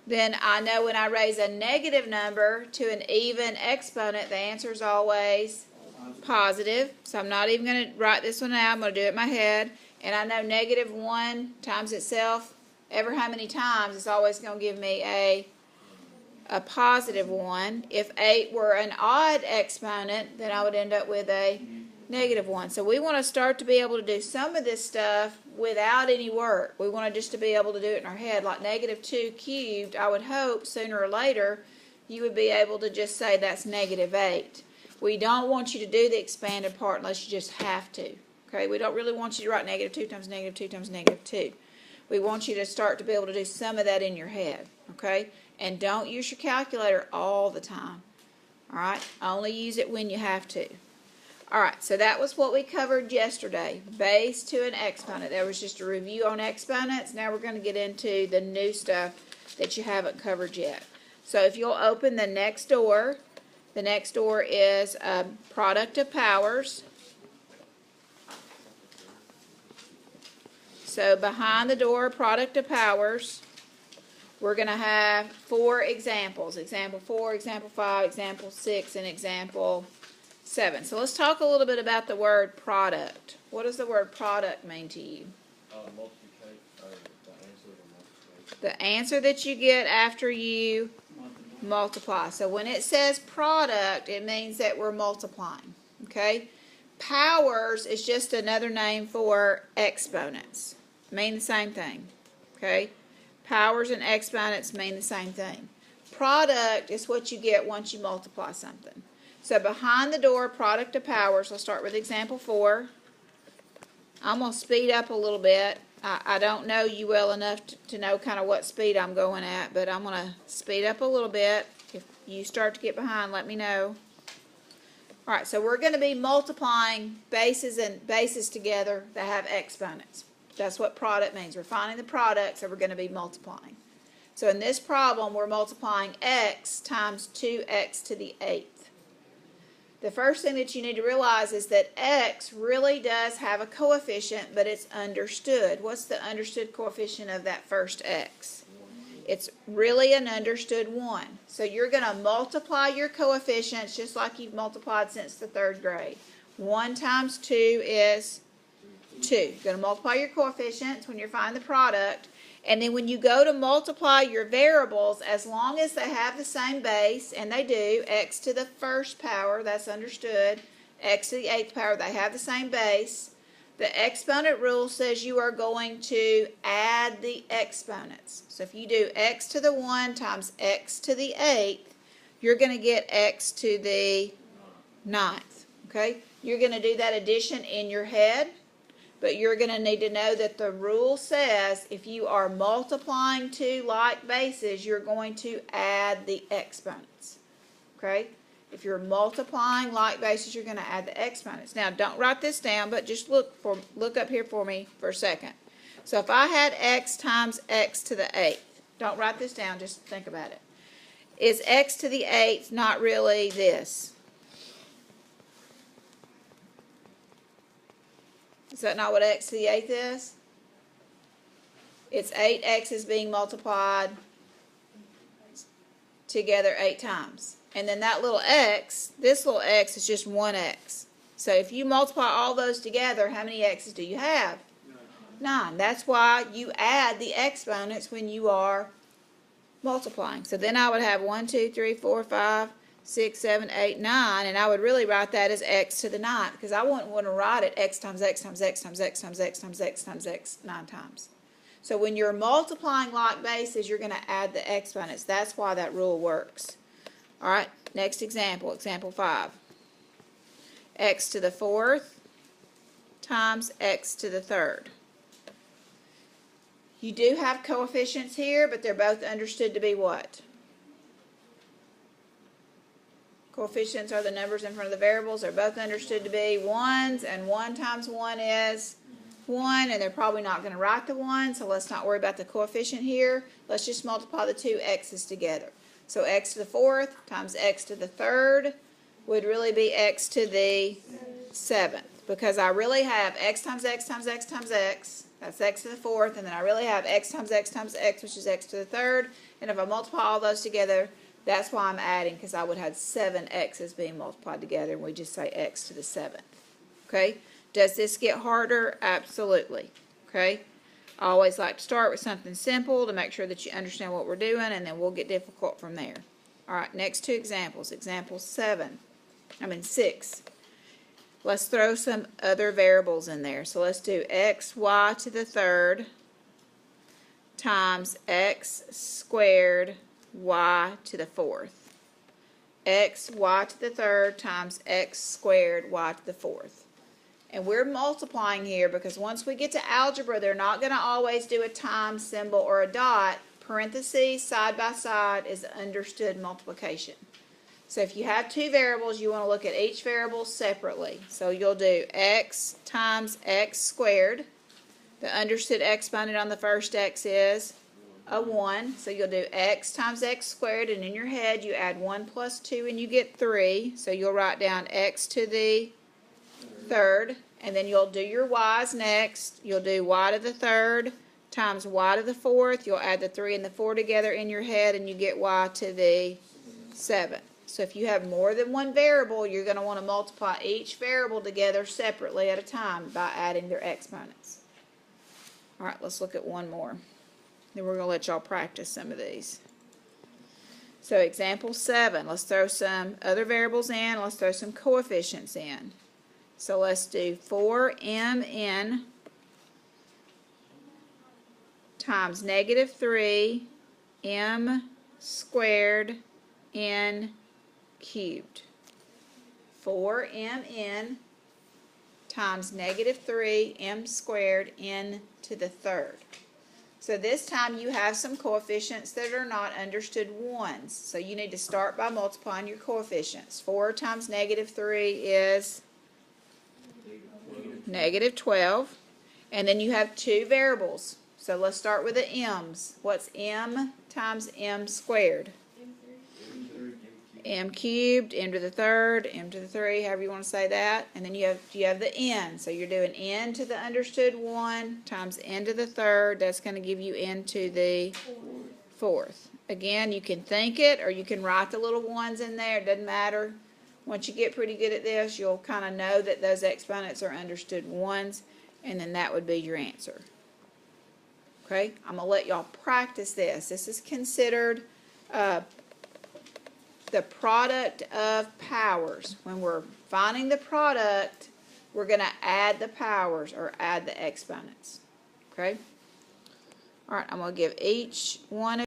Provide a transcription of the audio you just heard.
then I know when I raise a negative number to an even exponent, the answer is always positive. So I'm not even going to write this one out. I'm going to do it in my head. And I know negative 1 times itself, ever how many times, it's always going to give me a positive 1. If 8 were an odd exponent, then I would end up with a negative 1. So we want to start to be able to do some of this stuff without any work. We want to just to be able to do it in our head. Like negative 2 cubed, I would hope sooner or later you would be able to just say that's negative 8. We don't want you to do the expanded part unless you just have to. Okay, we don't really want you to write negative 2 times negative 2 times negative 2. We want you to start to be able to do some of that in your head. Okay, and don't use your calculator all the time. All right, only use it when you have to. All right, so that was what we covered yesterday, base to an exponent. There was just a review on exponents. Now we're going to get into the new stuff that you haven't covered yet. So if you'll open the next door is product of powers. So behind the door, product of powers, we're going to have 4 examples. Example 4, example 5, example 6, and example 7. So let's talk a little bit about the word product. What does the word product mean to you? The answer that you get after you multiply. So when it says product, it means that we're multiplying. Okay? Powers is just another name for exponents. Mean the same thing. Okay? Powers and exponents mean the same thing. Product is what you get once you multiply something. So behind the door, product of powers, let's start with example 4. I'm going to speed up a little bit. I don't know you well enough to know kind of what speed I'm going at, but I'm going to speed up a little bit. If you start to get behind, let me know. All right, so we're going to be multiplying bases and bases together that have exponents. That's what product means. We're finding the products that we're going to be multiplying. So in this problem, we're multiplying x times 2x to the 8th. The first thing that you need to realize is that x really does have a coefficient, but it's understood. What's the understood coefficient of that first x? It's really an understood 1. So you're going to multiply your coefficients just like you've multiplied since the 3rd grade. 1 times 2 is 2. You're going to multiply your coefficients when you're finding the product. And then when you go to multiply your variables, as long as they have the same base, and they do, x to the 1st power, that's understood, x to the 8th power, they have the same base, the exponent rule says you are going to add the exponents. So if you do x to the 1 times x to the 8th, you're going to get x to the 9th. Okay? You're going to do that addition in your head. But you're going to need to know that the rule says if you are multiplying two like bases, you're going to add the exponents. Okay? If you're multiplying like bases, you're going to add the exponents. Now, don't write this down, but just look up here for me for a second. So if I had x times x to the 8th, don't write this down, just think about it. Is x to the 8th not really this? Is that not what x to the 8th is? It's 8x is being multiplied together 8 times. And then that little x, this little x is just 1x. So if you multiply all those together, how many x's do you have? 9. That's why you add the exponents when you are multiplying. So then I would have 1, 2, 3, 4, 5, 6, 7, 8, 9, and I would really write that as x to the 9th because I wouldn't want to write it x times x times x times x times x times x times x 9 times. So when you're multiplying like bases, you're going to add the exponents. That's why that rule works. All right, next example, example 5. X to the 4th times x to the 3rd. You do have coefficients here, but they're both understood to be what? Coefficients are the numbers in front of the variables. They're both understood to be 1s, and 1 times 1 is 1, and they're probably not going to write the 1, so let's not worry about the coefficient here. Let's just multiply the two x's together. So x to the 4th times x to the 3rd would really be x to the 7th, because I really have x times x times x times x That's x to the fourth, and then I really have x times x times x, which is x to the third. And if I multiply all those together, that's why I'm adding, because I would have 7 x's being multiplied together, and we just say x to the 7th. Okay? Does this get harder? Absolutely. Okay? I always like to start with something simple to make sure that you understand what we're doing, and then we'll get difficult from there. All right, next two examples. Example 6. Let's throw some other variables in there. So let's do xy to the third times x squared y to the fourth. Xy to the third times x squared y to the fourth. And we're multiplying here because once we get to algebra, they're not going to always do a times symbol or a dot. Parentheses side by side is understood multiplication. So if you have two variables, you want to look at each variable separately. So you'll do x times x squared. The understood exponent on the first x is a 1. So you'll do x times x squared, and in your head you add 1 plus 2 and you get 3. So you'll write down x to the third, and then you'll do your y's next. You'll do y to the third times y to the fourth. You'll add the 3 and the 4 together in your head, and you get y to the 7th. So if you have more than one variable, you're going to want to multiply each variable together separately at a time by adding their exponents. All right, let's look at one more. Then we're going to let y'all practice some of these. So example 7, let's throw some other variables in. Let's throw some coefficients in. So let's do 4mn times negative 3 m squared n cubed. 4mn times negative 3 m squared n to the third. So this time you have some coefficients that are not understood ones. So you need to start by multiplying your coefficients. 4 times negative 3 is negative 12. And then you have two variables. So let's start with the m's. What's m times m squared? M cubed, m to the third, m to the 3, however you want to say that. And then you have the n. So you're doing n to the understood 1 times n to the third. That's going to give you n to the fourth. Again, you can think it or you can write the little ones in there. It doesn't matter. Once you get pretty good at this, you'll kind of know that those exponents are understood ones, and then that would be your answer. Okay, I'm going to let y'all practice this. This is considered the product of powers. When we're finding the product, we're going to add the powers or add the exponents. Okay? All right, I'm going to give each one